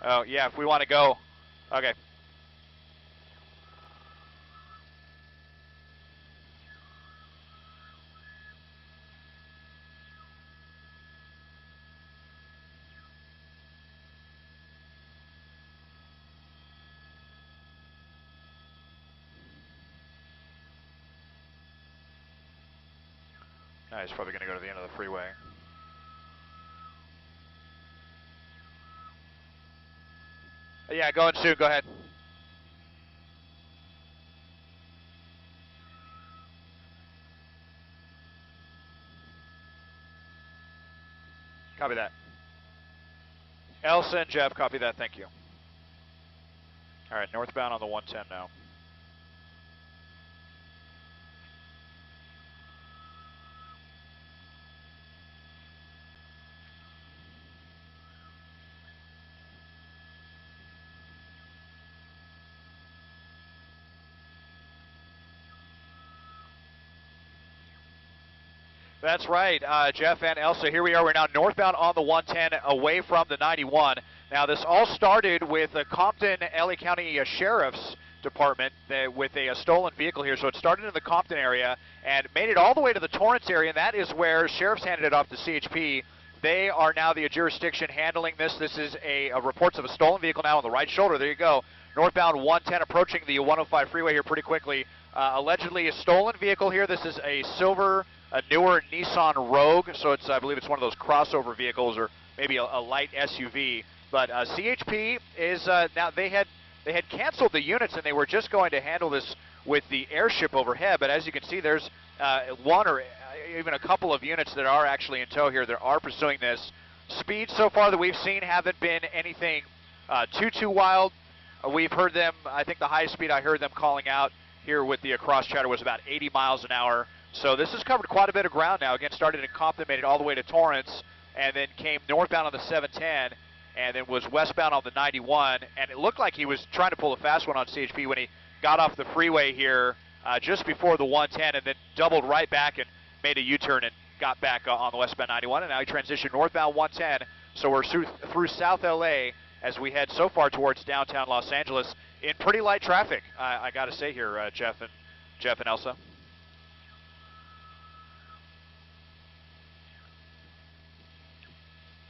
Oh, yeah, if we want to go. Okay. He's probably going to go to the end of the freeway. Yeah, going soon. Go ahead. Copy that. Elsa and Jeff, copy that. Thank you. All right, northbound on the 110 now. That's right, Jeff and Elsa. Here we are. We're now northbound on the 110 away from the 91. Now, this all started with the Compton LA County Sheriff's Department with a stolen vehicle here. So it started in the Compton area and made it all the way to the Torrance area, and that is where sheriffs handed it off to CHP. They are now the jurisdiction handling this. This is a reports of a stolen vehicle now on the right shoulder. There you go. Northbound 110 approaching the 105 freeway here pretty quickly. Allegedly a stolen vehicle here. This is a silver, a newer Nissan Rogue, so it's I believe it's one of those crossover vehicles or maybe a light SUV. But CHP is now they had canceled the units and they were just going to handle this with the airship overhead. But as you can see, there's one or even a couple of units that are actually in tow here that are pursuing this. Speeds so far that we've seen haven't been anything too wild. We've heard them, I think the highest speed I heard them calling out here with the cross chatter was about 80 miles an hour. So this has covered quite a bit of ground now. Again, started in Compton, made it all the way to Torrance, and then came northbound on the 710, and then was westbound on the 91. And it looked like he was trying to pull a fast one on CHP when he got off the freeway here just before the 110, and then doubled right back and made a U-turn and got back on the westbound 91. And now he transitioned northbound 110. So we're through South LA as we head so far towards downtown Los Angeles in pretty light traffic. I got to say here, Jeff and Elsa.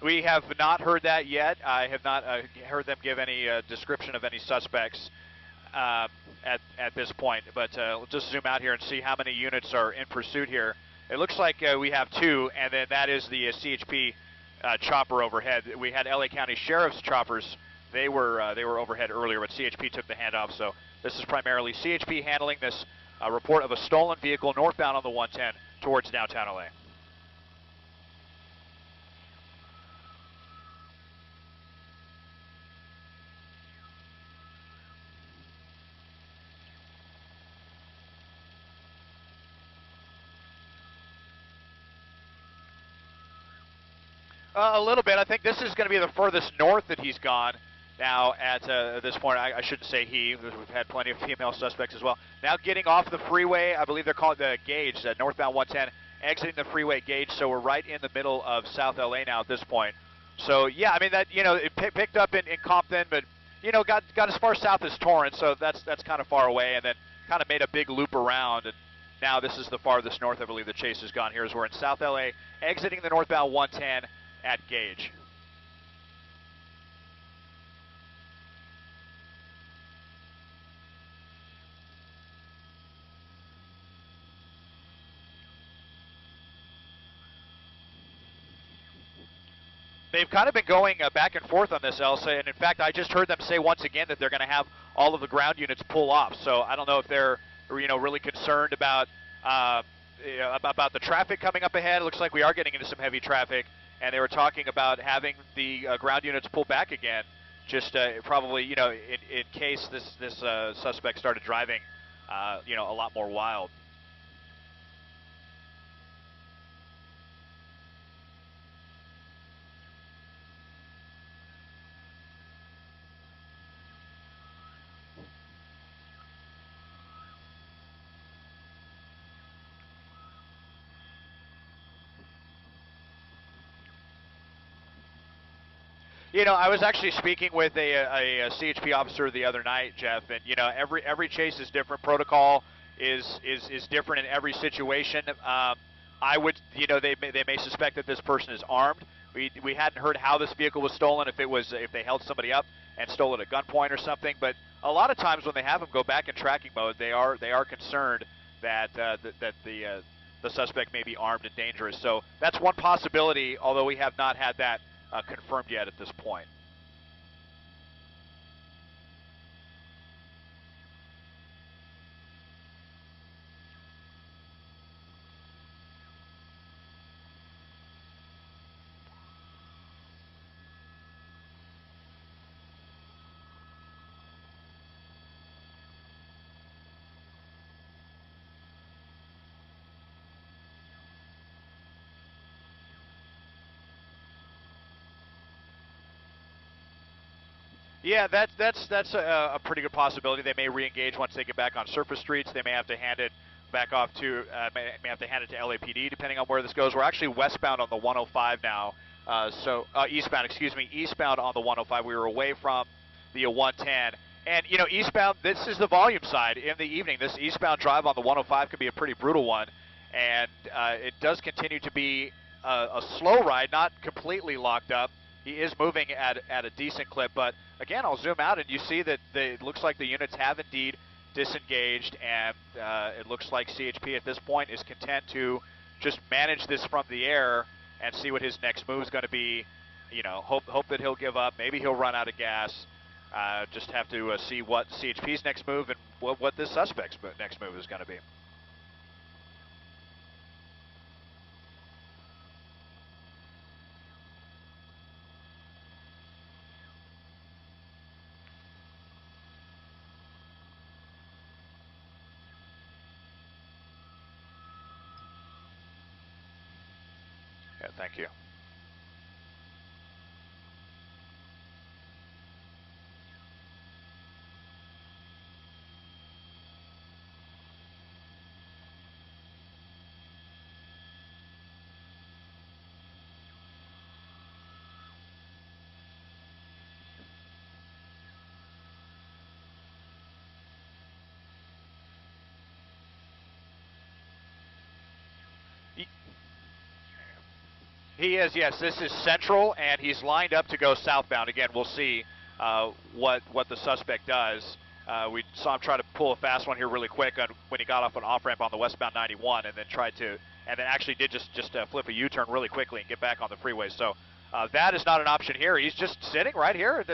We have not heard that yet. I have not heard them give any description of any suspects um, at this point. But we'll just zoom out here and see how many units are in pursuit here. It looks like we have two, and then that is the CHP chopper overhead. We had LA County Sheriff's choppers. They were overhead earlier, but CHP took the handoff. So this is primarily CHP handling this report of a stolen vehicle northbound on the 110 towards downtown LA. A little bit. I think this is going to be the furthest north that he's gone. Now, at this point, I shouldn't say he. We've had plenty of female suspects as well. Now getting off the freeway, I believe they're calling the Gage, northbound 110, exiting the freeway Gage. So we're right in the middle of South LA now at this point. So yeah, I mean that it picked up in Compton, but got as far south as Torrance, so that's kind of far away, and then kind of made a big loop around. And now this is the farthest north I believe the chase has gone here. As we're in South LA, exiting the northbound 110 at Gage. They've kind of been going back and forth on this, Elsa, and in fact, I just heard them say once again that they're going to have all of the ground units pull off. So I don't know if they're, really concerned about the traffic coming up ahead. It looks like we are getting into some heavy traffic, and they were talking about having the ground units pull back again, just probably, in case this suspect started driving, a lot more wild. I was actually speaking with a CHP officer the other night, Jeff, and every chase is different. Protocol is different in every situation. I would, they may suspect that this person is armed. We hadn't heard how this vehicle was stolen, if they held somebody up and stole it at gunpoint or something. But a lot of times when they have them go back in tracking mode, they are concerned that the suspect may be armed and dangerous. So that's one possibility, although we have not had that confirmed yet at this point. Yeah, that's a pretty good possibility. They may re-engage once they get back on surface streets. They may have to hand it back off to may have to hand it to LAPD depending on where this goes. We're actually westbound on the 105 now, eastbound. Excuse me, eastbound on the 105. We were away from the 110, and eastbound. This is the volume side in the evening. This eastbound drive on the 105 could be a pretty brutal one, and it does continue to be a slow ride, not completely locked up. He is moving at a decent clip, but again, I'll zoom out and you see that it looks like the units have indeed disengaged, and it looks like CHP at this point is content to just manage this from the air and see what his next move is going to be. Hope that he'll give up. Maybe he'll run out of gas. Just have to see what CHP's next move and what this suspect's next move is going to be. Yeah, thank you. He is, yes. This is Central, and he's lined up to go southbound. Again, we'll see what the suspect does. We saw him try to pull a fast one here really quick when he got off an off-ramp on the westbound 91, and then actually did just flip a U-turn really quickly and get back on the freeway. So that is not an option here. He's just sitting right here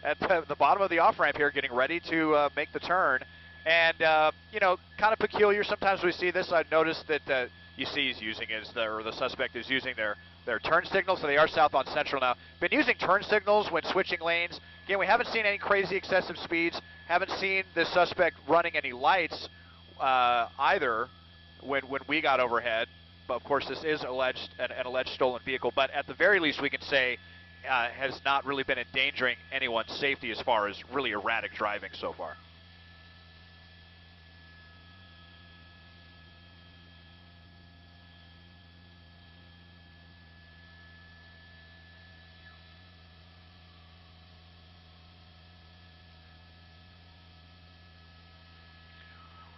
at the bottom of the off-ramp here, getting ready to make the turn. And, kind of peculiar. Sometimes we see this. I've noticed that you see he's using the suspect is using their turn signals, so they are south on Central now. Been using turn signals when switching lanes. Again, we haven't seen any crazy excessive speeds. Haven't seen the suspect running any lights either when we got overhead. But of course, this is an alleged stolen vehicle. But at the very least, we can say has not really been endangering anyone's safety as far as really erratic driving so far.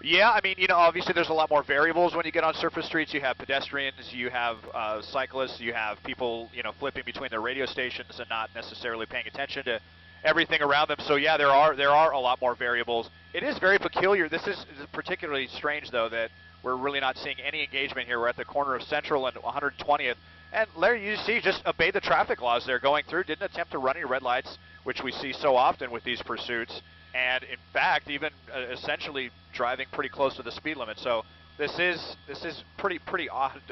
Yeah, I mean, obviously there's a lot more variables when you get on surface streets. You have pedestrians, you have cyclists, you have people, flipping between their radio stations and not necessarily paying attention to everything around them. So yeah, there are a lot more variables. It is very peculiar. This is particularly strange, though, that we're really not seeing any engagement here. We're at the corner of Central and 120th. And Larry, you see, just obeyed the traffic laws there going through. Didn't attempt to run any red lights, which we see so often with these pursuits. And in fact, even essentially driving pretty close to the speed limit. So this is pretty odd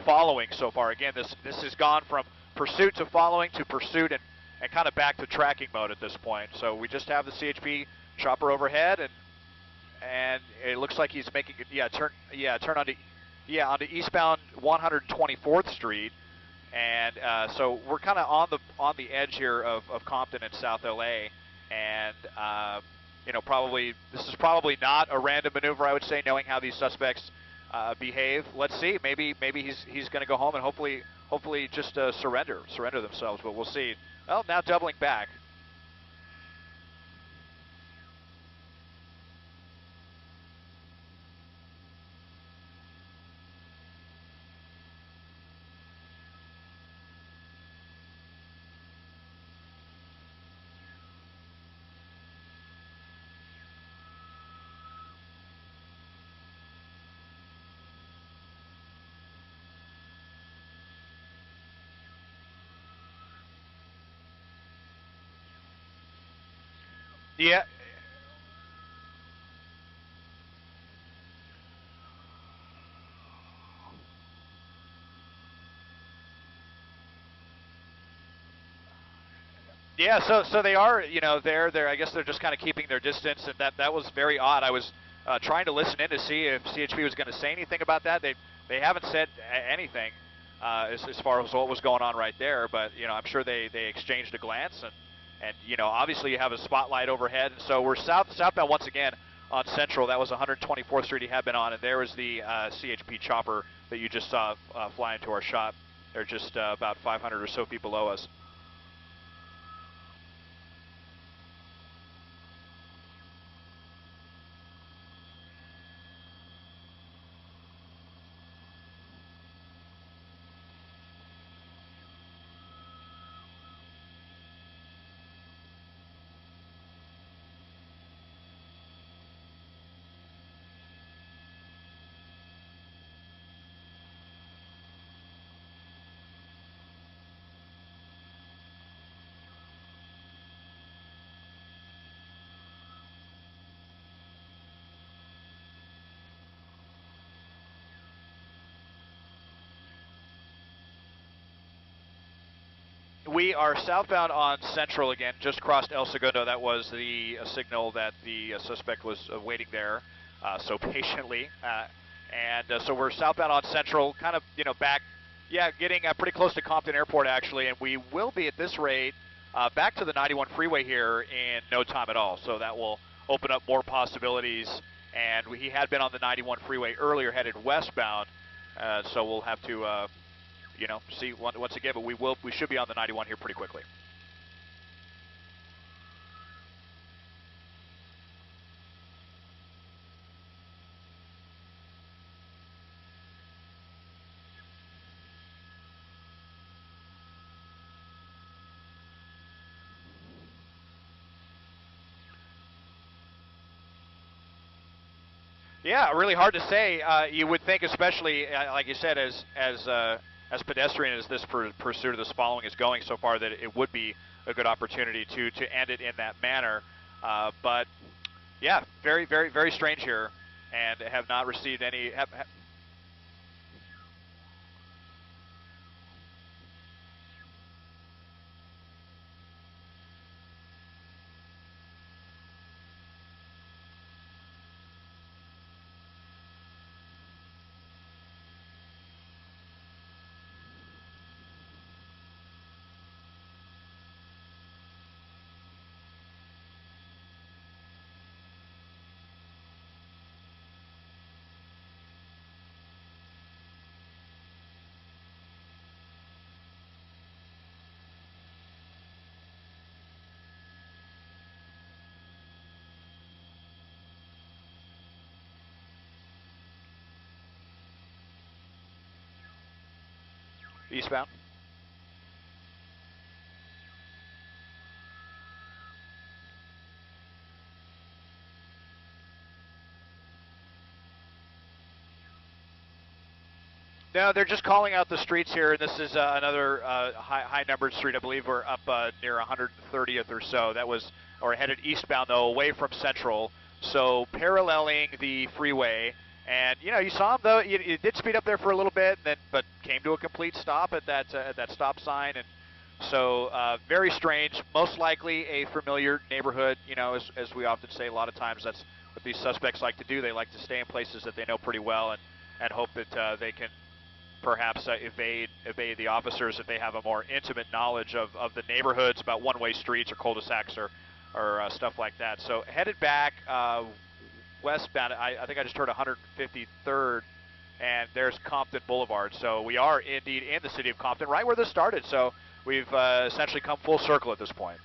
following so far. Again, this has gone from pursuit to following to pursuit and kind of back to tracking mode at this point. So we just have the CHP chopper overhead, and it looks like he's making turn onto eastbound 124th Street. And so we're kind of on the edge here of Compton and South LA. And this is probably not a random maneuver, I would say, knowing how these suspects behave. Let's see. Maybe he's going to go home and hopefully hopefully just surrender themselves, but we'll see. Well, now doubling back. Yeah. Yeah, so they are, they're I guess they're just kind of keeping their distance, and that was very odd. I was trying to listen in to see if CHP was going to say anything about that. They haven't said anything as far as what was going on right there, but I'm sure they exchanged a glance, and obviously you have a spotlight overhead, and so we're southbound once again on Central. That was 124th Street he had been on, and there was the CHP chopper that you just saw fly into our shop. They're just about 500 or so feet below us. We are southbound on Central again, just crossed El Segundo. That was the signal that the suspect was waiting there so patiently. So we're southbound on Central, kind of, back, getting pretty close to Compton Airport, actually. And we will be at this rate back to the 91 freeway here in no time at all. So that will open up more possibilities. And he had been on the 91 freeway earlier, headed westbound. So we'll have to see once again, but we should be on the 91 here pretty quickly. Yeah, really hard to say. You would think, especially like you said, as pedestrian as this pursuit of this following is going so far, that it would be a good opportunity to end it in that manner. But yeah, very, very, very strange here, and have not received any. Eastbound. No, they're just calling out the streets here, and this is another high-numbered street. I believe we're up near 130th or so. That was, or headed eastbound, though, away from Central, so paralleling the freeway. And, you saw him, though. It did speed up there for a little bit, but came to a complete stop at that stop sign. And so very strange. Most likely a familiar neighborhood, as we often say a lot of times. That's what these suspects like to do. They like to stay in places that they know pretty well and hope that they can perhaps evade the officers if they have a more intimate knowledge of the neighborhoods, about one-way streets or cul-de-sacs or stuff like that. So headed back westbound. I think I just heard 153rd and there's Compton Boulevard. So we are indeed in the city of Compton, right where this started. So we've essentially come full circle at this point.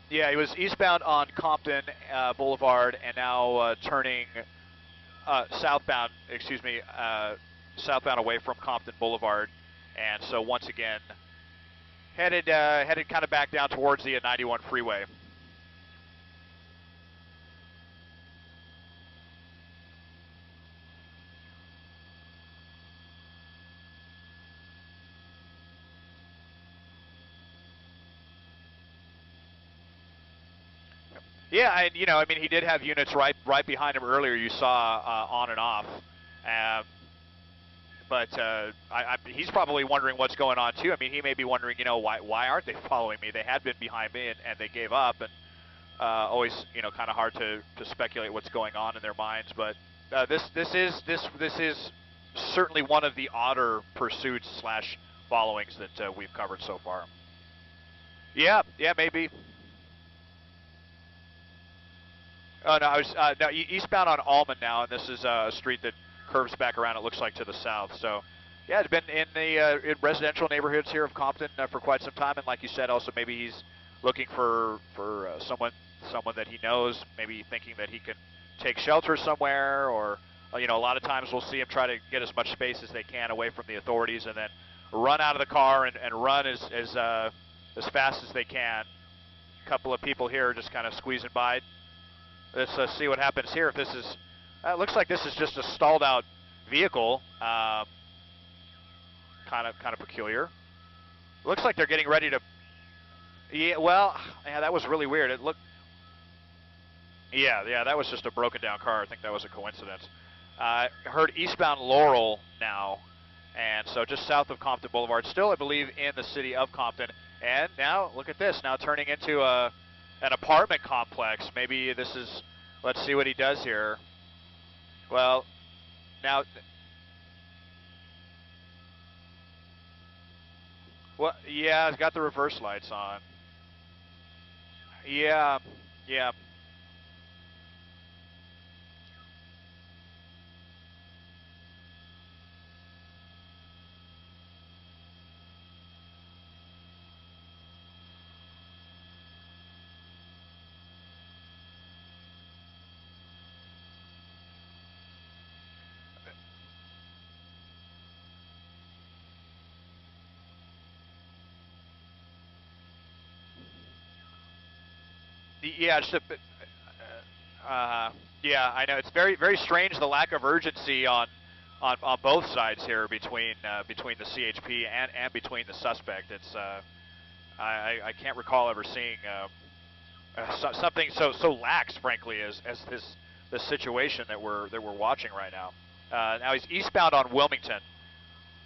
Yeah, he was eastbound on Compton Boulevard and now turning southbound, excuse me, southbound away from Compton Boulevard. And so once again, headed kind of back down towards the 91 freeway. Yeah, and I mean, he did have units right behind him earlier. You saw on and off, but he's probably wondering what's going on too. I mean, he may be wondering, why aren't they following me? They had been behind me and they gave up, and always, kind of hard to speculate what's going on in their minds. But this is certainly one of the odder pursuits slash followings that we've covered so far. Yeah, maybe. Oh no, I was no eastbound on Allman now, and this is a street that curves back around. It looks like to the south. So, yeah, it's been in the in residential neighborhoods here of Compton for quite some time, and like you said, also maybe he's looking for someone that he knows, maybe thinking that he can take shelter somewhere, or a lot of times we'll see him try to get as much space as they can away from the authorities, and then run out of the car and run as fast as they can. A couple of people here just kind of squeezing by. Let's see what happens here. If this is, looks like this is just a stalled out vehicle. Kind of peculiar. Looks like they're getting ready to. Yeah, well, yeah, that was really weird. It looked. Yeah, that was just a broken down car. I think that was a coincidence. Heard eastbound Laurel now, and so just south of Compton Boulevard. Still, I believe, in the city of Compton. And now, look at this. Now turning into an apartment complex. Maybe this is, let's see what he does here. Well, now, well, yeah, it's got the reverse lights on. Yeah. Yeah, just a bit, yeah, I know it's very strange the lack of urgency on both sides here between the CHP and between the suspect. It's I can't recall ever seeing something so lax, frankly, as this situation that we're watching right now. Now he's eastbound on Wilmington.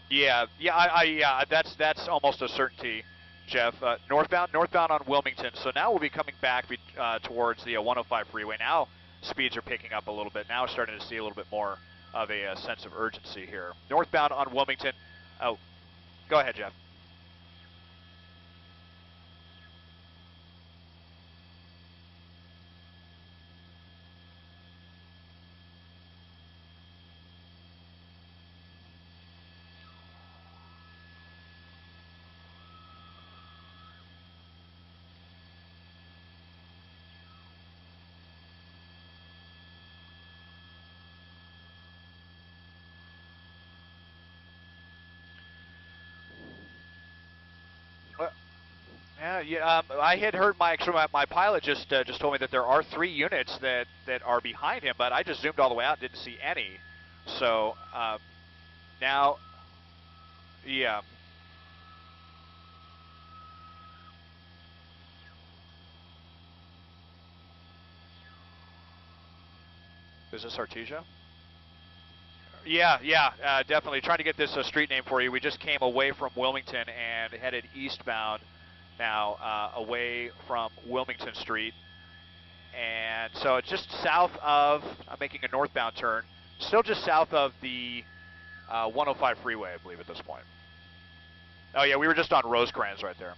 Yeah, that's almost a certainty, Jeff. Northbound on Wilmington. So now we'll be coming back towards the 105 freeway. Now speeds are picking up a little bit. Now we're starting to see a little bit more of a sense of urgency here. Northbound on Wilmington. Oh, go ahead, Jeff. Yeah. I had heard my pilot just told me that there are 3 units that are behind him, but I just zoomed all the way out and didn't see any. So now, yeah. Is this Artesia? Yeah, definitely. Trying to get this street name for you. We just came away from Wilmington and headed eastbound now, away from Wilmington Street. And so it's just south of, I'm making a northbound turn, still just south of the 105 freeway, I believe, at this point. Oh yeah, we were just on Rosecrans right there.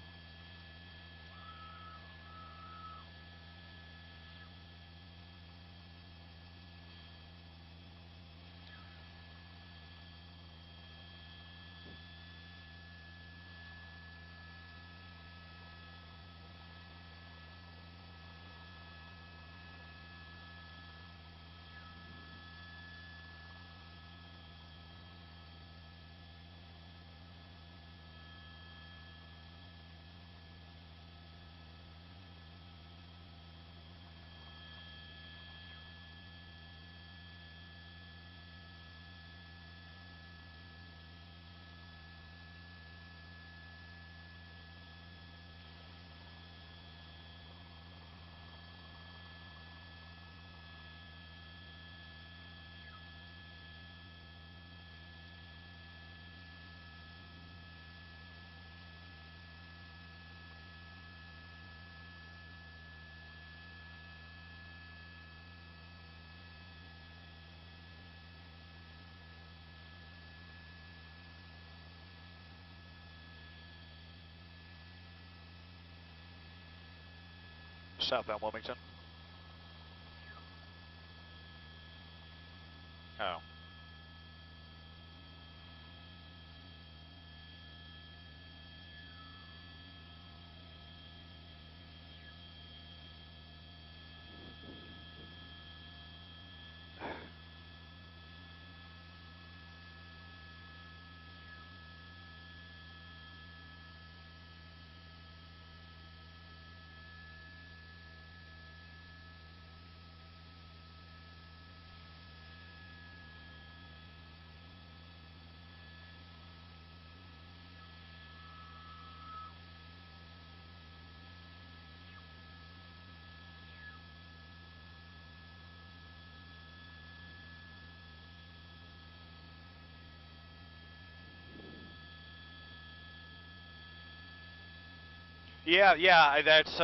Southbound Wilmington. Oh. Yeah, that's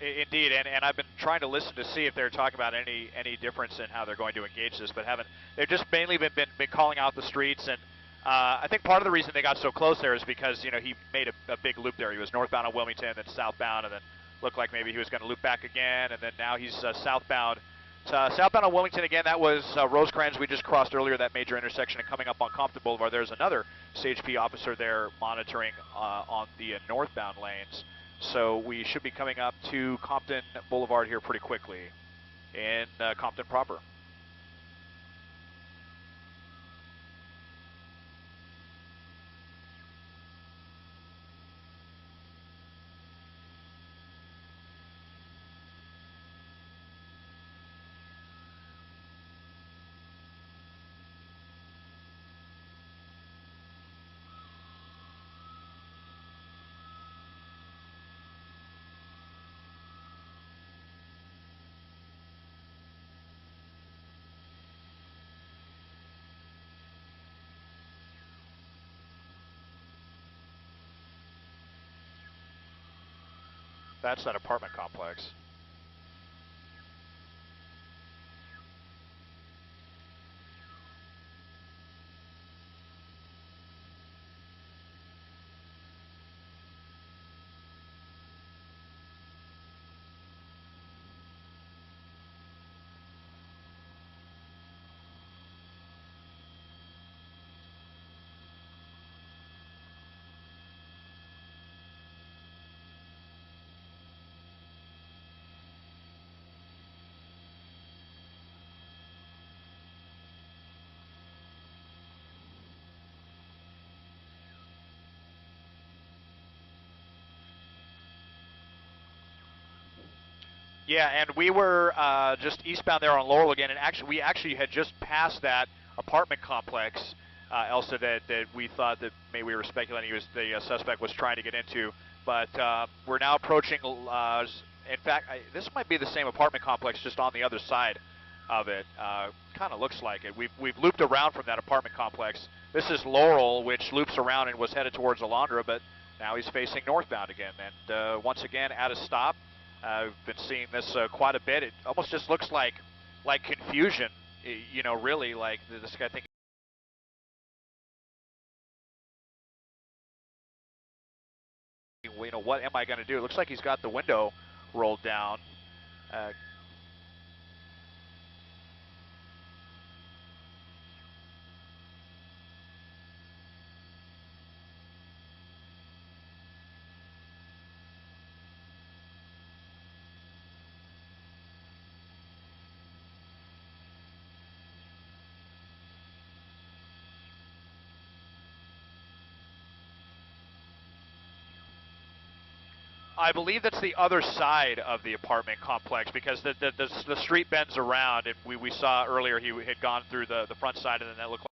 indeed, and I've been trying to listen to see if they're talking about any difference in how they're going to engage this, but haven't. They've just mainly been calling out the streets, and I think part of the reason they got so close there is because he made a big loop there. He was northbound on Wilmington, then southbound, and then looked like maybe he was going to loop back again, and then now he's southbound. Southbound on Wilmington again. That was Rosecrans we just crossed earlier, that major intersection, and coming up on Compton Boulevard. There's another CHP officer there monitoring on the northbound lanes. So we should be coming up to Compton Boulevard here pretty quickly in Compton proper. That's that apartment complex. Yeah, and we were just eastbound there on Laurel again, and we actually had just passed that apartment complex, Elsa, that we thought that maybe we were speculating the suspect was trying to get into, but we're now approaching. In fact, this might be the same apartment complex, just on the other side of it. Kind of looks like it. We've looped around from that apartment complex. This is Laurel, which loops around and was headed towards Alondra, but now he's facing northbound again. And once again, at a stop. I've been seeing this quite a bit. It almost just looks like confusion. You know, really, like this guy thinking, you know, what am I going to do? It looks like he's got the window rolled down. Uh, I believe that's the other side of the apartment complex because the street bends around, and we saw earlier he had gone through the front side, and then that looked like.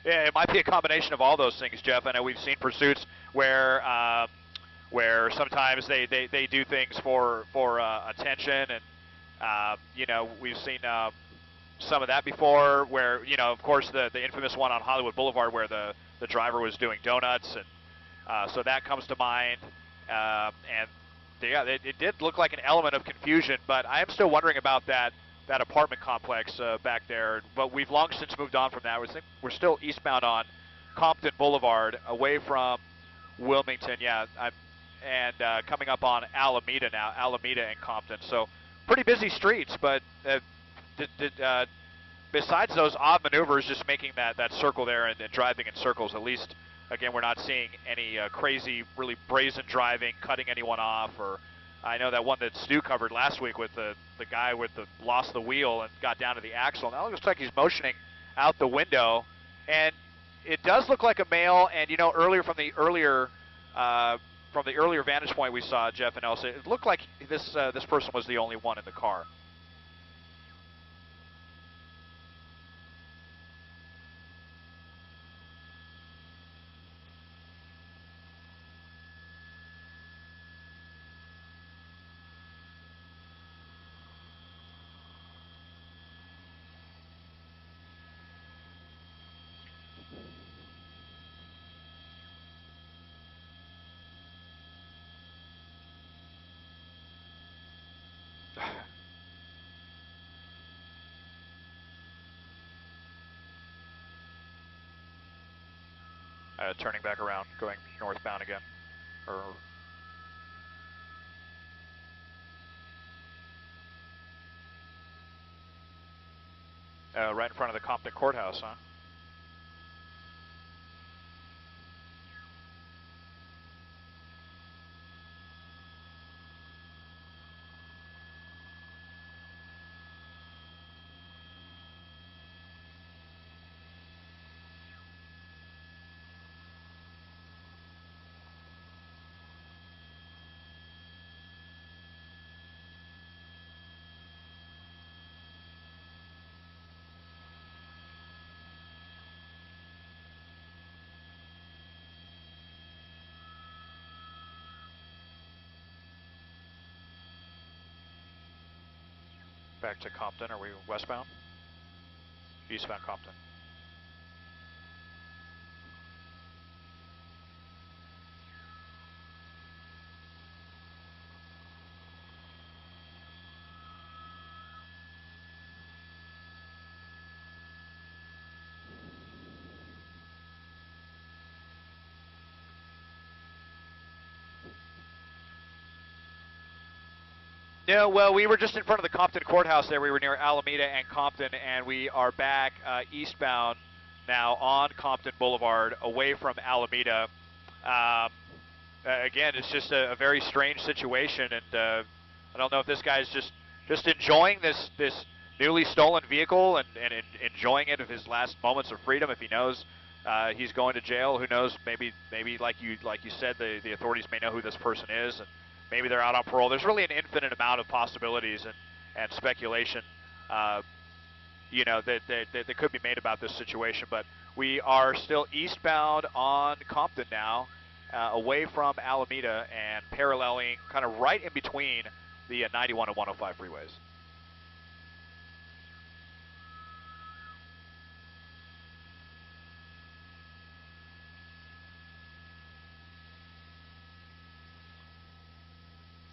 Yeah, it might be a combination of all those things, Jeff. I know we've seen pursuits where sometimes they do things for attention, and you know, we've seen some of that before. Where, you know, of course, the infamous one on Hollywood Boulevard where the driver was doing donuts, and so that comes to mind. And yeah, it did look like an element of confusion, but I am still wondering about that apartment complex back there. But we've long since moved on from that. We're still eastbound on Compton Boulevard, away from Wilmington. Yeah, and coming up on Alameda now, Alameda and Compton. So pretty busy streets, but besides those odd maneuvers, just making that circle there and driving in circles, at least, again, we're not seeing any crazy, really brazen driving, cutting anyone off. Or I know that one that Stu covered last week with the guy with lost the wheel and got down to the axle. Now it looks like he's motioning out the window, and it does look like a male. And you know, earlier from the earlier vantage point we saw, Jeff and Elsa, it looked like this person was the only one in the car. turning back around, going northbound again. Or right in front of the Compton Courthouse, huh? Back to Compton. Are we westbound? Eastbound Compton. No, well, we were just in front of the Compton Courthouse there. We were near Alameda and Compton, and we are back eastbound now on Compton Boulevard, away from Alameda. Again, it's just a very strange situation, and I don't know if this guy's just enjoying this newly stolen vehicle and enjoying it of his last moments of freedom. If he knows he's going to jail, who knows? Maybe like you said, the authorities may know who this person is, and maybe they're out on parole. There's really an infinite amount of possibilities and speculation, that could be made about this situation. But we are still eastbound on Compton now, away from Alameda and paralleling, kind of right in between the 91 and 105 freeways.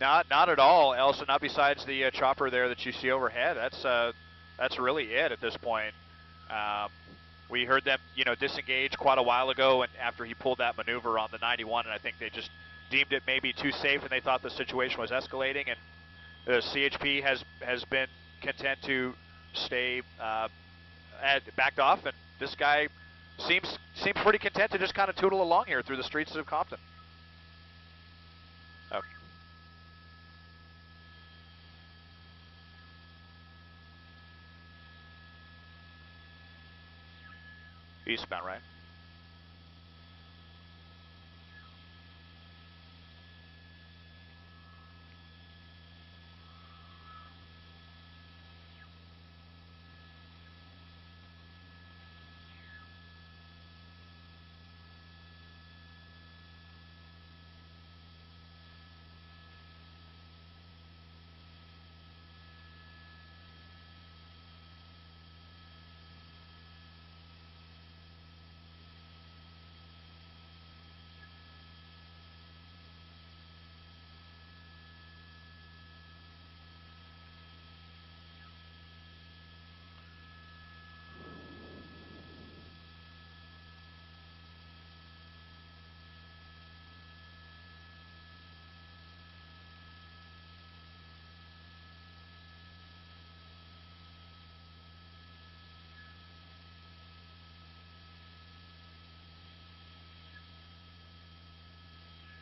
Not at all, Elsa. Not besides the chopper there that you see overhead. That's really it at this point. We heard them, disengage quite a while ago, and after he pulled that maneuver on the 91, and I think they just deemed it maybe too safe, and they thought the situation was escalating. And the CHP has been content to stay backed off, and this guy seems pretty content to just kind of tootle along here through the streets of Compton. Okay. Eastbound, right?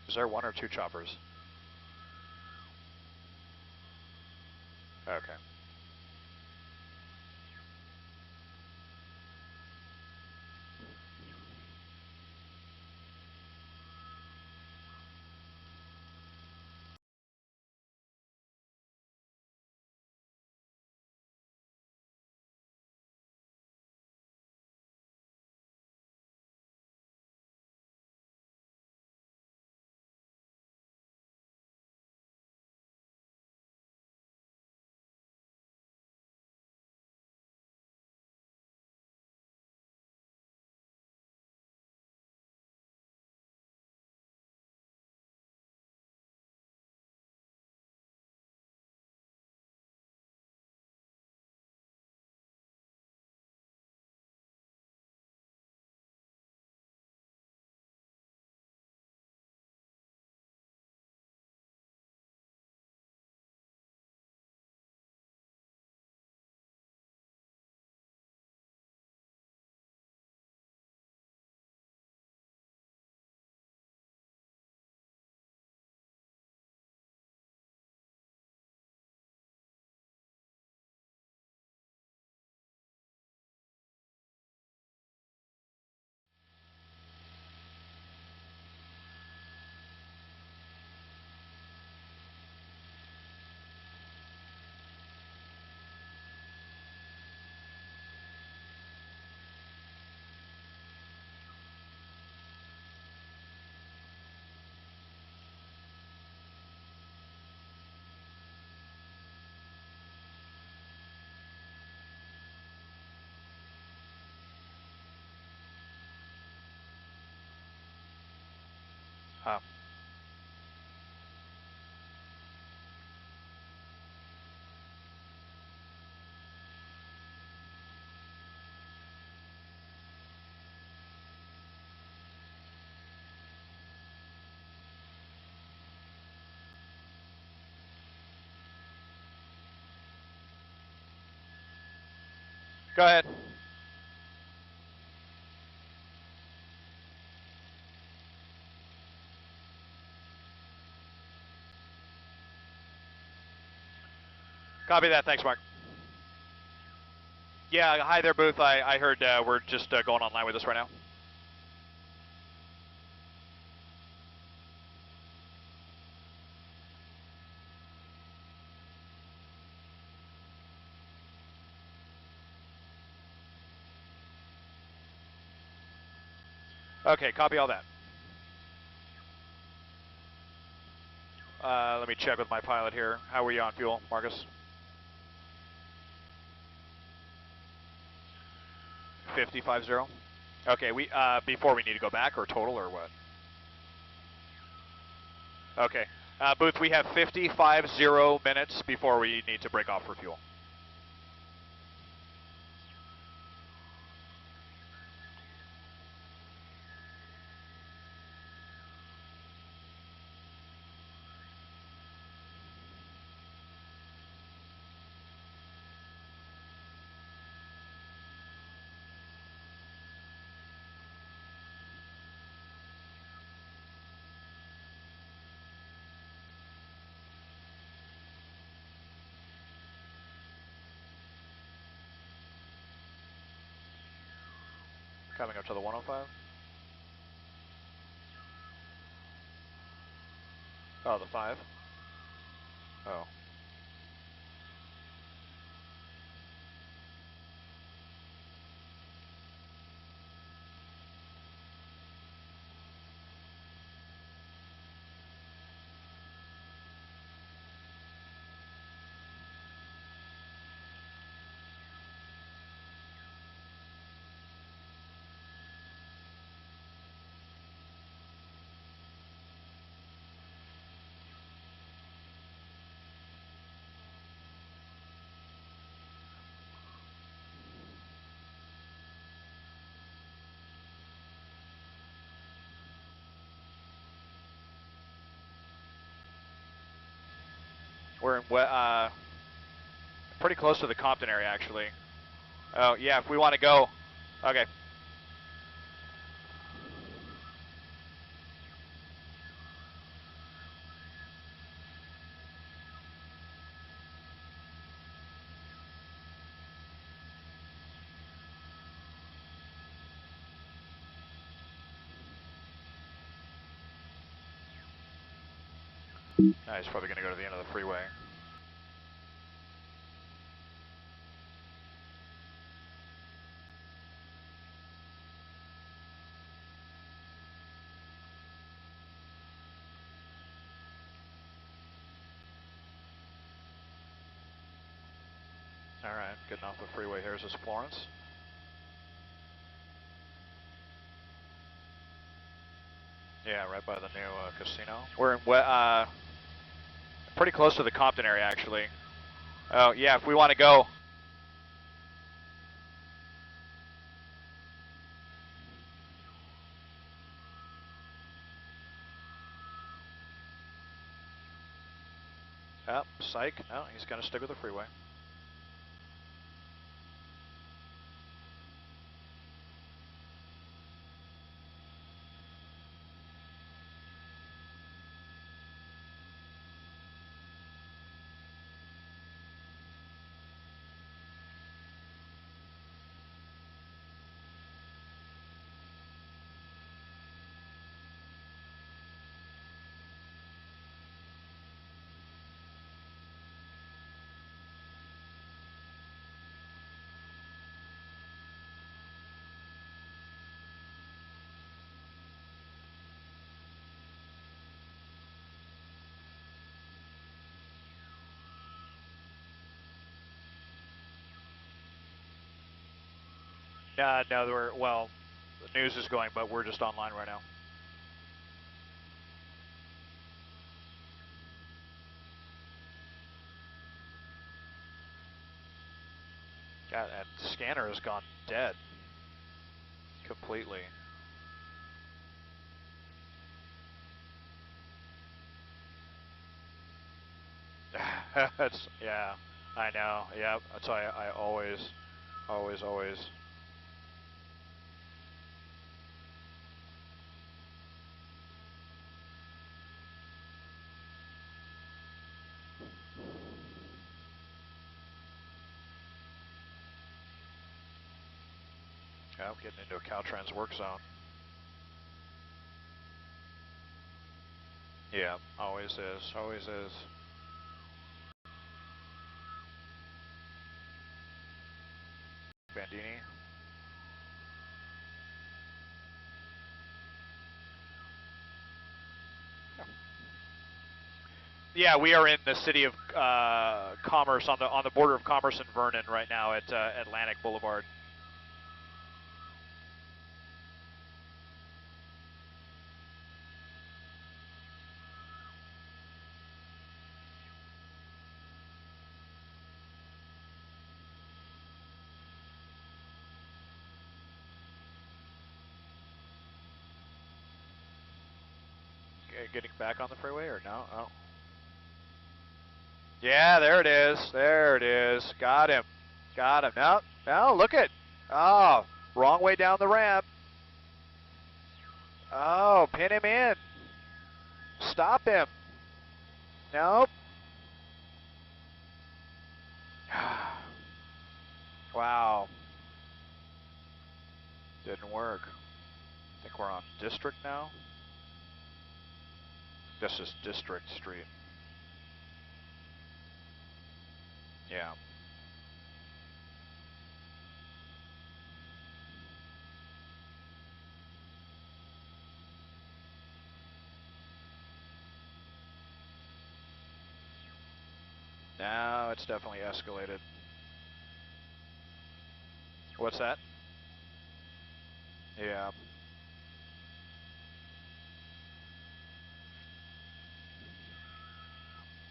Is there one or two choppers? Okay. Oh. Go ahead. Copy that. Thanks, Mark. Yeah, hi there, Booth. I heard we're just going online with us right now. Okay, copy all that. Let me check with my pilot here. How are we on fuel, Marcus? 50-50. Okay, we before we need to go back or total or what? Okay, Booth, we have 50 minutes before we need to break off for fuel. Coming up to the 105. Oh, the 5. Oh. We're in pretty close to the Compton area, actually. Oh, yeah, if we want to go. Okay. He's probably going to go to the end of the freeway. All right, getting off the freeway here is this Florence. Yeah, right by the new casino. We're in pretty close to the Compton area, actually. Oh, yeah, if we want to go. Oh, psych. No, he's going to stick with the freeway. No, well, the news is going, but we're just online right now. God, and scanner has gone dead completely. Yeah, I know. Yeah, that's why I always. Yeah, I'm getting into a Caltrans work zone. Yeah, always is. Always is. Bandini. Yeah, we are in the city of Commerce, on the border of Commerce and Vernon right now at Atlantic Boulevard. Getting back on the freeway or no? Oh. Yeah, there it is. There it is. Got him. Got him. Now, look at. Oh, wrong way down the ramp. Oh, pin him in. Stop him. Nope. Wow. Didn't work. I think we're on District now. This is District Street. Yeah. Now it's definitely escalated. What's that? Yeah.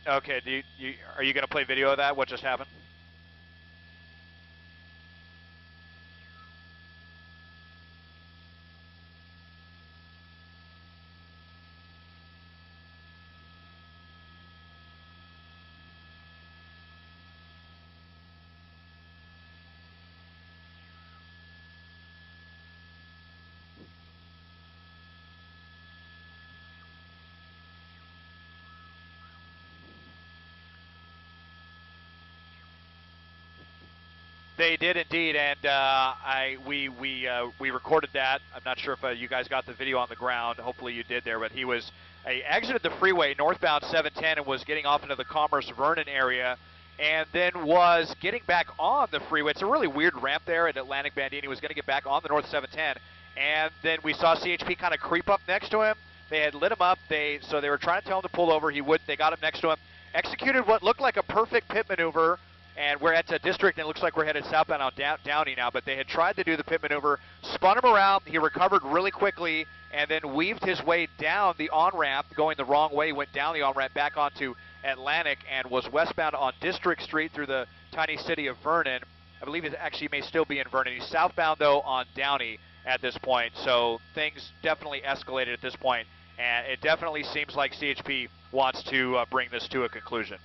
Okay, are you going to play video of that? What just happened? They did indeed, and we recorded that. I'm not sure if you guys got the video on the ground. Hopefully you did there, but he exited the freeway northbound 710 and was getting off into the Commerce Vernon area, and then was getting back on the freeway. It's a really weird ramp there at Atlantic. Bandini was going to get back on the North 710, and then we saw CHP kind of creep up next to him. They had lit him up. So they were trying to tell him to pull over. He would. They got him next to him. Executed what looked like a perfect pit maneuver. And we're at District, and it looks like we're headed southbound on Downey now, but they had tried to do the pit maneuver, spun him around, he recovered really quickly, and then weaved his way down the on-ramp, going the wrong way, went down the on-ramp back onto Atlantic, and was westbound on District Street through the tiny city of Vernon. I believe it actually may still be in Vernon. He's southbound, though, on Downey at this point, so things definitely escalated at this point, and it definitely seems like CHP wants to bring this to a conclusion.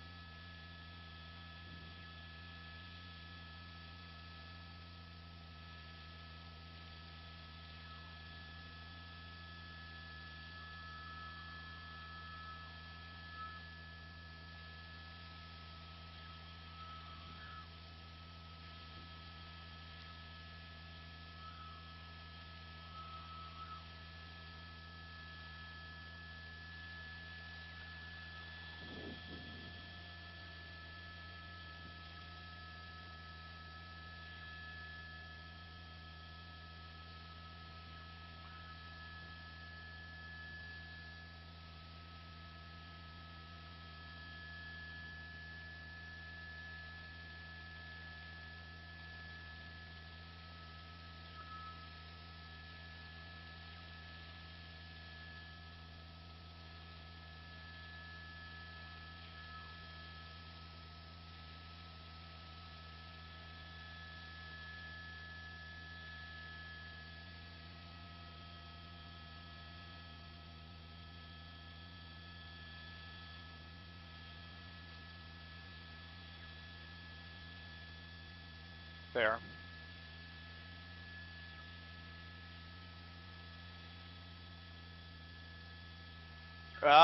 there.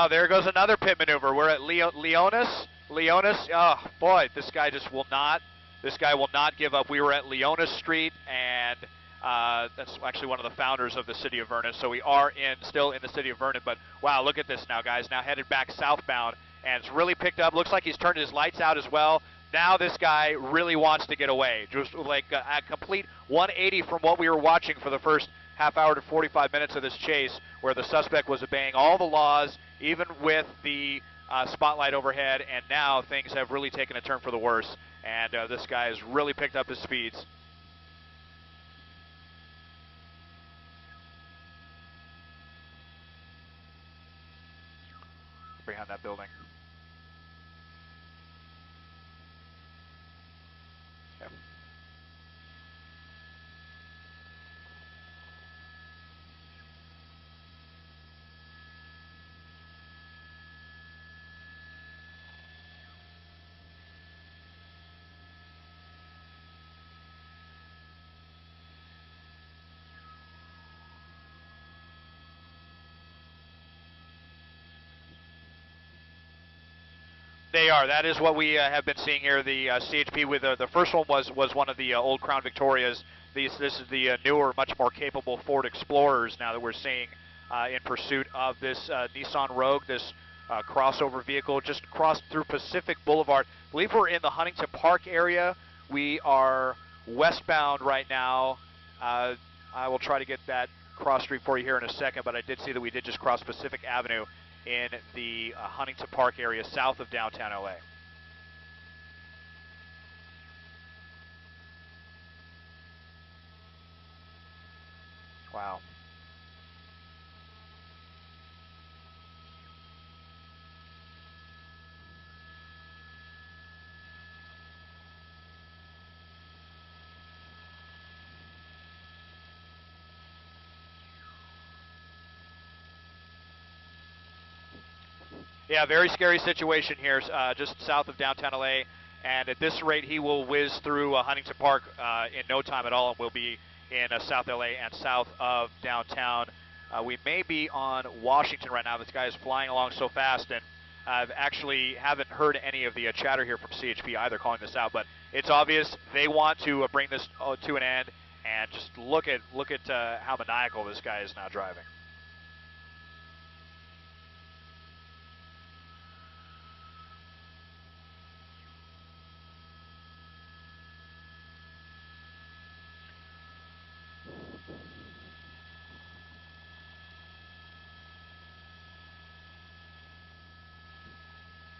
There goes another pit maneuver. We're at Leonis. Oh boy, this guy will not give up. We were at Leonis Street, and that's actually one of the founders of the city of Vernon. So we are still in the city of Vernon, but wow, look at this now, guys. Now headed back southbound, and it's really picked up. Looks like he's turned his lights out as well. Now this guy really wants to get away. Just like a complete 180 from what we were watching for the first half hour to 45 minutes of this chase, where the suspect was obeying all the laws, even with the spotlight overhead, and now things have really taken a turn for the worse, and this guy has really picked up his speeds. Behind that building. Yep. They are. That is what we have been seeing here. The CHP with the first one was one of the old Crown Victorias. This is the newer, much more capable Ford Explorers now that we're seeing in pursuit of this Nissan Rogue, this crossover vehicle. Just crossed through Pacific Boulevard. I believe we're in the Huntington Park area. We are westbound right now. I will try to get that cross street for you here in a second, but I did see that we did just cross Pacific Avenue in the Huntington Park area south of downtown LA. Wow. Yeah, very scary situation here, just south of downtown LA. And at this rate, he will whiz through Huntington Park in no time at all, and we'll be in South LA and south of downtown. We may be on Washington right now. This guy is flying along so fast, and I've actually haven't heard any of the chatter here from CHP either calling this out. But it's obvious they want to bring this to an end, and just look at how maniacal this guy is now driving.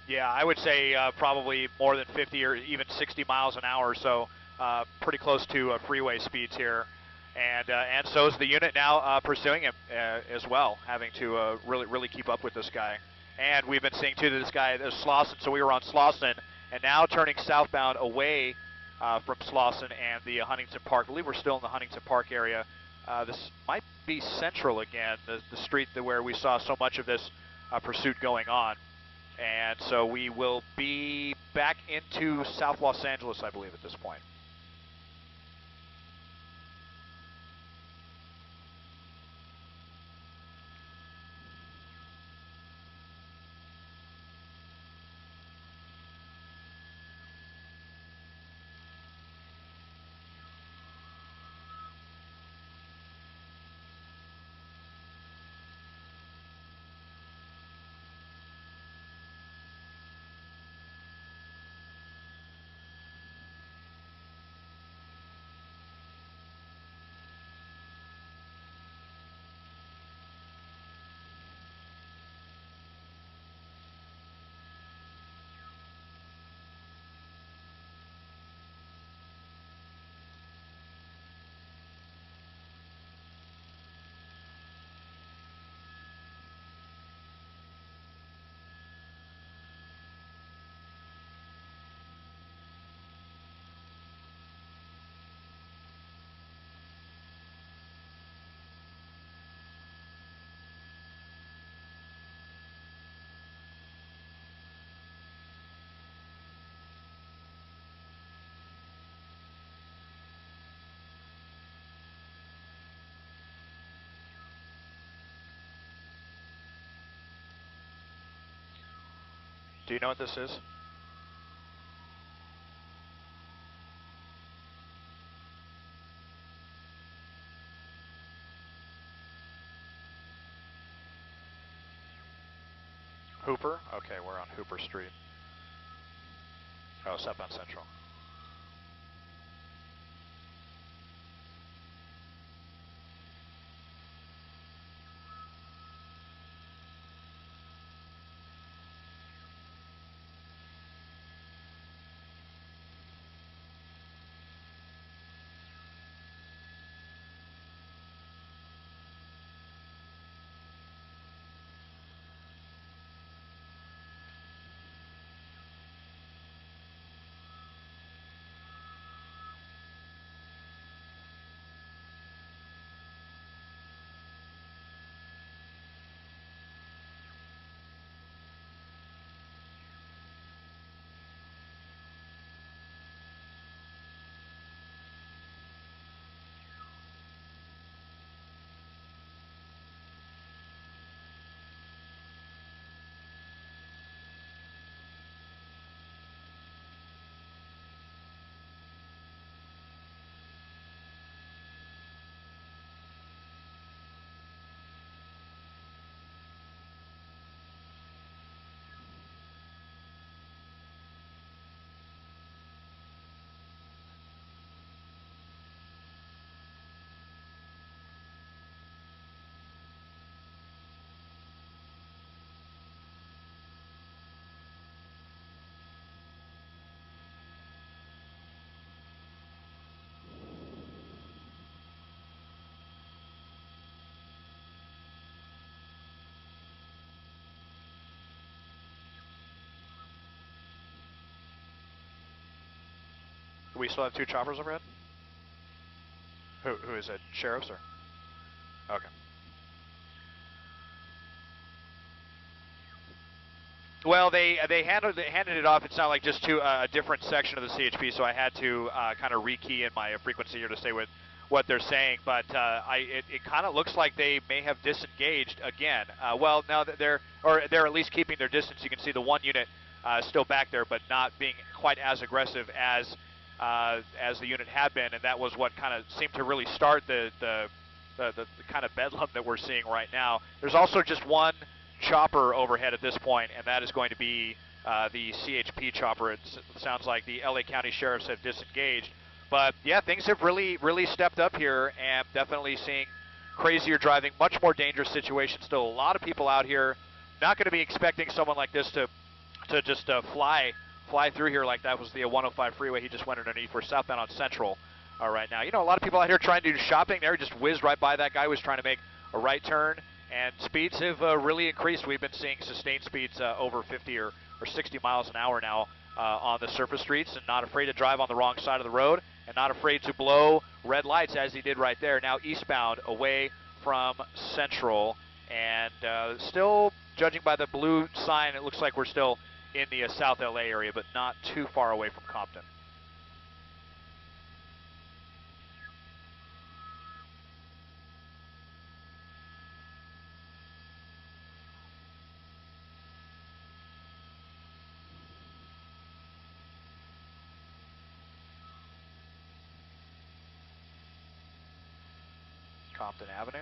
Yeah, I would say probably more than 50 or even 60 miles an hour, so pretty close to freeway speeds here. And so is the unit now pursuing him as well, having to really keep up with this guy. And we've been seeing too that this guy is Slauson, so we were on Slauson, and now turning southbound away from Slauson and the Huntington Park. I believe we're still in the Huntington Park area. This might be Central again, the street where we saw so much of this pursuit going on. And so we will be back into South Los Angeles, I believe, at this point. Do you know what this is? Hooper? Okay, we're on Hooper Street. Oh, southbound Central. Do we still have 2 choppers overhead? Who is it? Sheriffs or? Okay. Well, they handed it off. It sounded like just to a different section of the CHP, so I had to kind of rekey in my frequency here to stay with what they're saying. But it kind of looks like they may have disengaged again. Well, now that they're at least keeping their distance. You can see the one unit still back there, but not being quite as aggressive as the unit had been, and that was what kind of seemed to really start the kind of bedlam that we're seeing right now. There's also just one chopper overhead at this point, and that is going to be the CHP chopper. It sounds like the LA County Sheriffs have disengaged. But yeah, things have really stepped up here, and definitely seeing crazier driving, much more dangerous situations. Still a lot of people out here. Not going to be expecting someone like this to just fly through here like that was the 105 freeway he just went underneath. We're southbound on Central right now. You know, a lot of people out here trying to do shopping there, just whizzed right by that guy who was trying to make a right turn. And speeds have really increased. We've been seeing sustained speeds over 50 or 60 miles an hour now on the surface streets, and not afraid to drive on the wrong side of the road, and not afraid to blow red lights as he did right there. Now eastbound away from Central, and still, judging by the blue sign, it looks like we're still in the South LA area, but not too far away from Compton. Compton Avenue.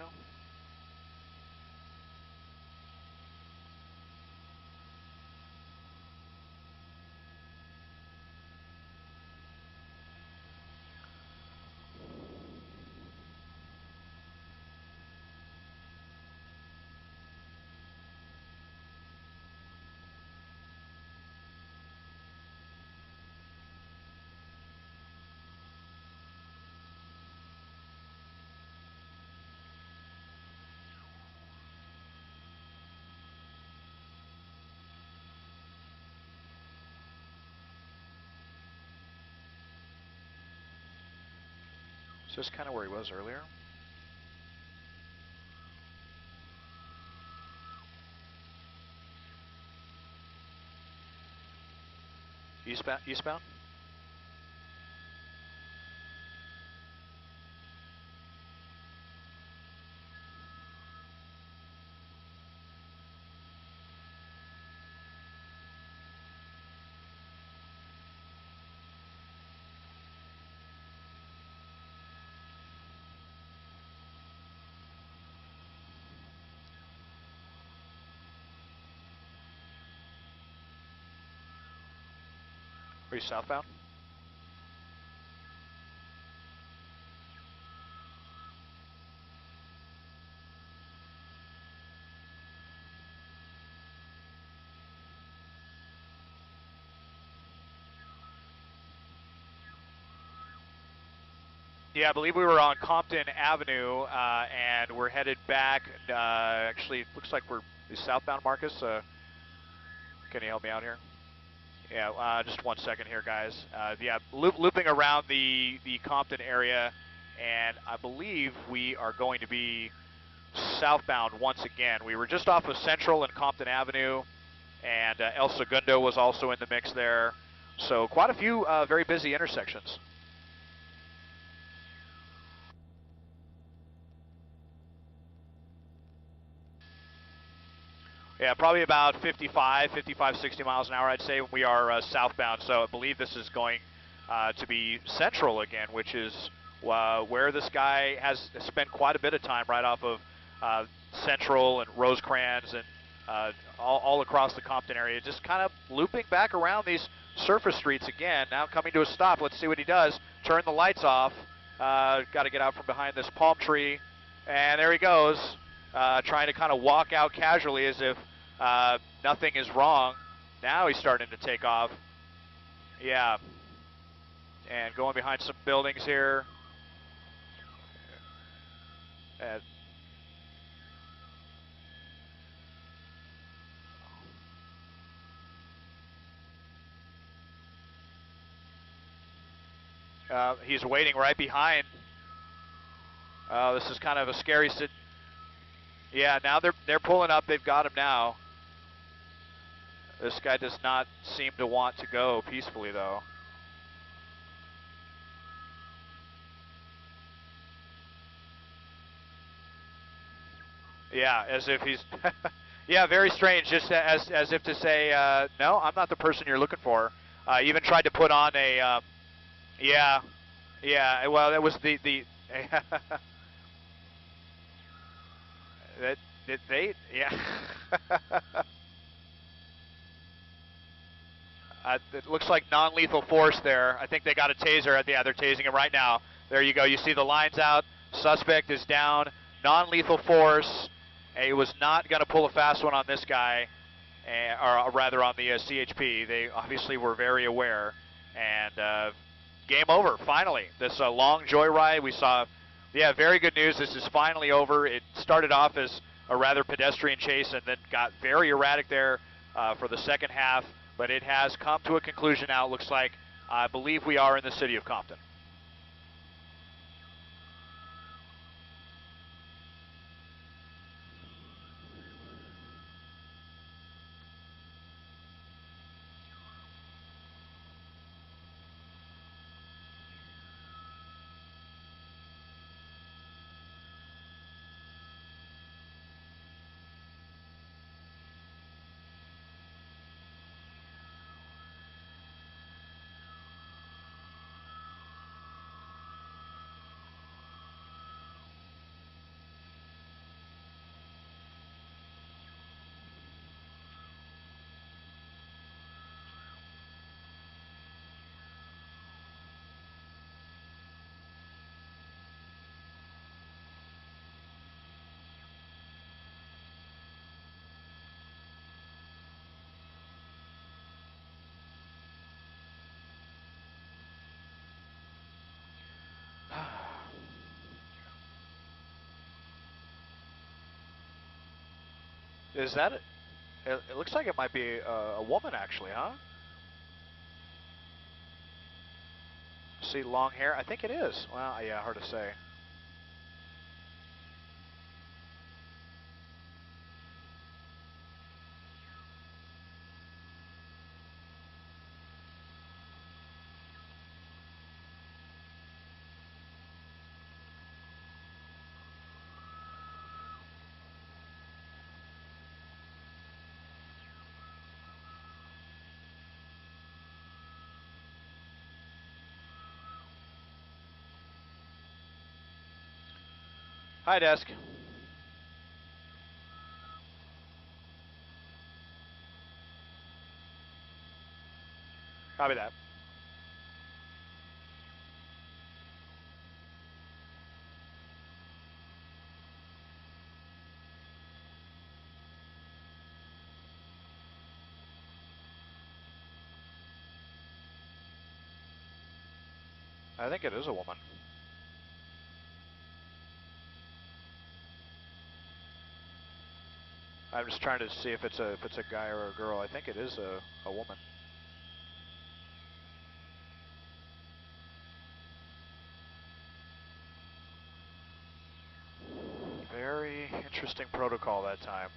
Is this kind of where he was earlier? Eastbound? 3 southbound. Yeah, I believe we were on Compton Avenue, and we're headed back. Actually, it looks like we're southbound, Marcus. Can you help me out here? Yeah, just 1 second here, guys. Yeah, looping around the Compton area, and I believe we are going to be southbound once again. We were just off of Central and Compton Avenue, and El Segundo was also in the mix there. So quite a few very busy intersections. Yeah, probably about 55, 60 miles an hour, I'd say, when we are southbound. So I believe this is going to be Central again, which is where this guy has spent quite a bit of time, right off of Central and Rosecrans and all across the Compton area, just kind of looping back around these surface streets again. Now coming to a stop. Let's see what he does. Turn the lights off. Got to get out from behind this palm tree. And there he goes, trying to kind of walk out casually as if nothing is wrong. Now he's starting to take off. Yeah. And going behind some buildings here. And he's waiting right behind. This is kind of a scary sit. Yeah, now they're pulling up. They've got him now. This guy does not seem to want to go peacefully, though. Yeah, as if he's... yeah, very strange, just as if to say, no, I'm not the person you're looking for. Even tried to put on a... yeah, well, that was the did they... yeah. It looks like non-lethal force there. I think they got a taser. Yeah, they're tasing him right now. There you go. You see the lines out. Suspect is down. Non-lethal force. He was not going to pull a fast one on this guy, or rather on the CHP. They obviously were very aware. And game over, finally. This long joyride, we saw, yeah, very good news. This is finally over. It started off as a rather pedestrian chase and then got very erratic there for the second half. But it has come to a conclusion now. It looks like, I believe we are in the city of Compton. Is that it? It looks like it might be a woman, actually, huh? See long hair? I think it is. Well, yeah, hard to say. Hi, desk. Copy that. I think it is a woman. I'm just trying to see if it's a guy or a girl. I think it is a woman. Very interesting protocol that time.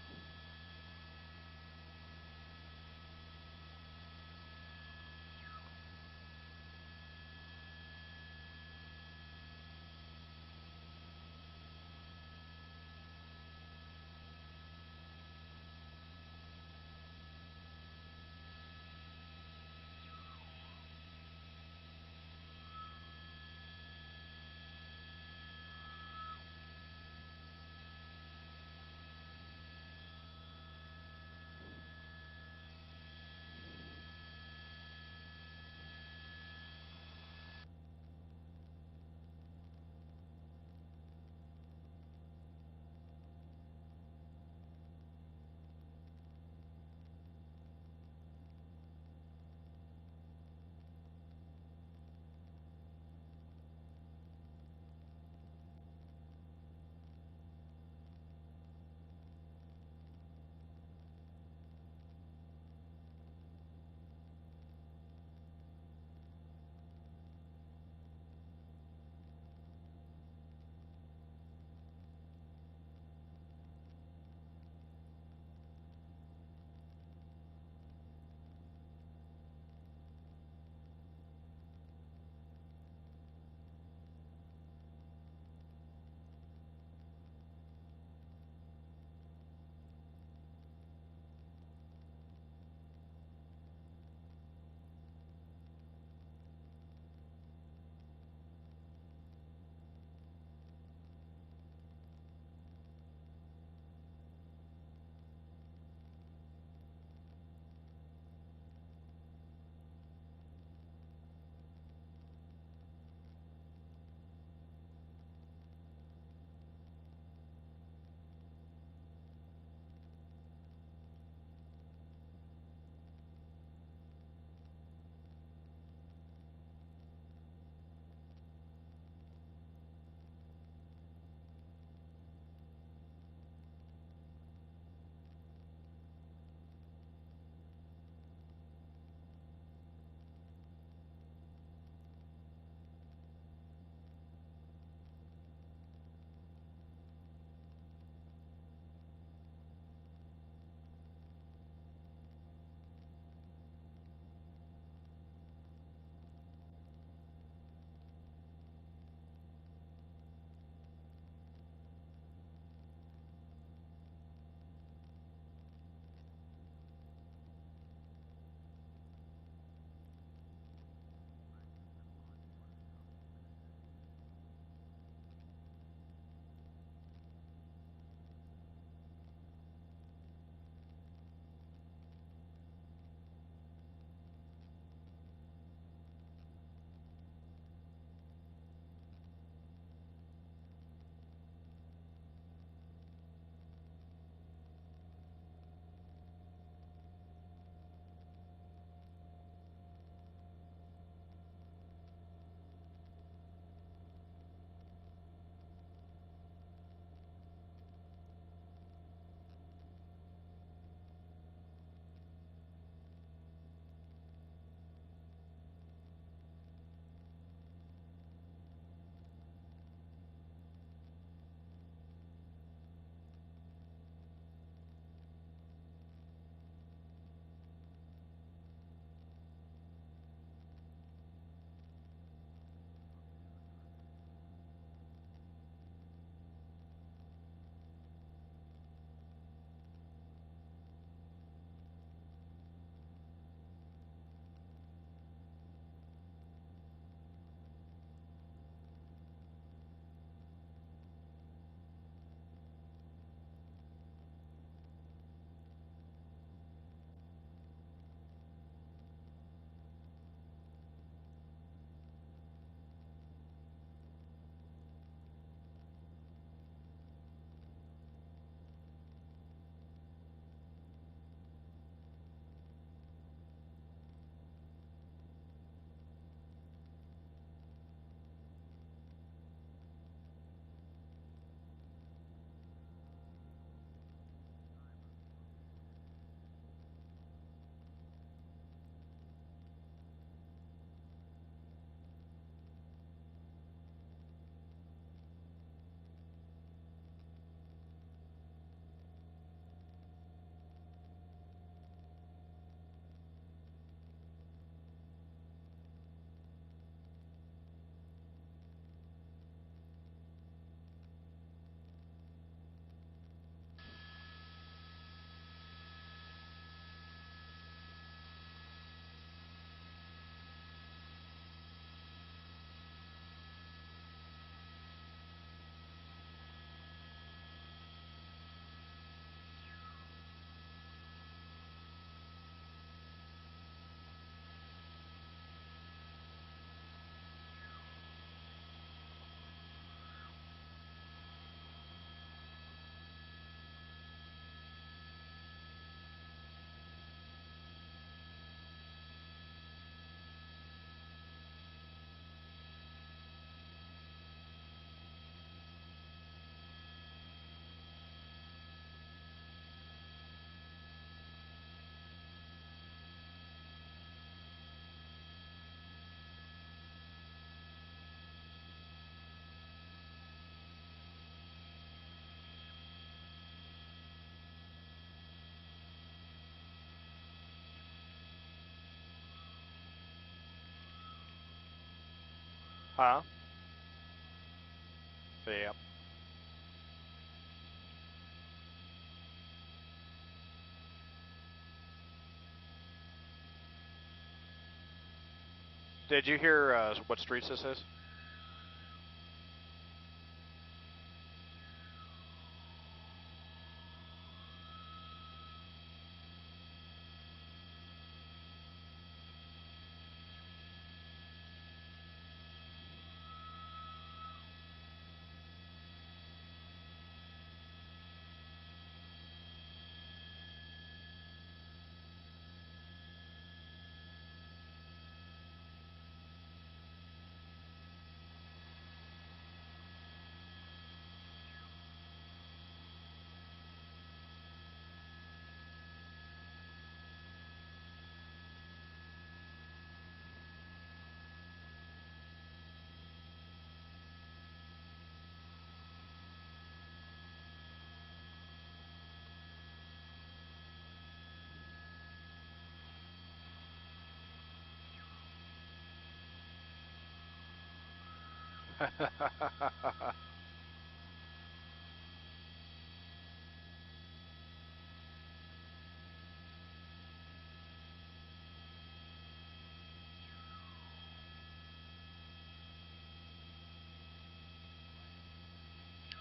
Huh? Yeah. Did you hear what streets this is?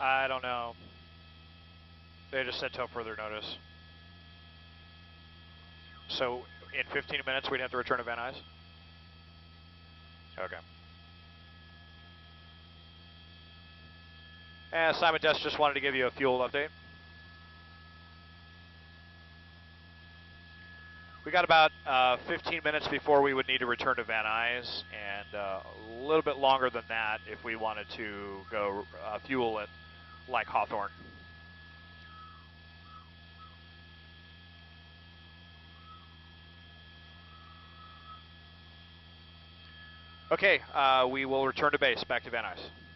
I don't know. They just said till further notice. So in 15 minutes we'd have to return to Van Nuys? Okay. And Simon Dest just wanted to give you a fuel update. We got about 15 minutes before we would need to return to Van Nuys, and a little bit longer than that if we wanted to go fuel it like Hawthorne. Okay, we will return to base, back to Van Nuys.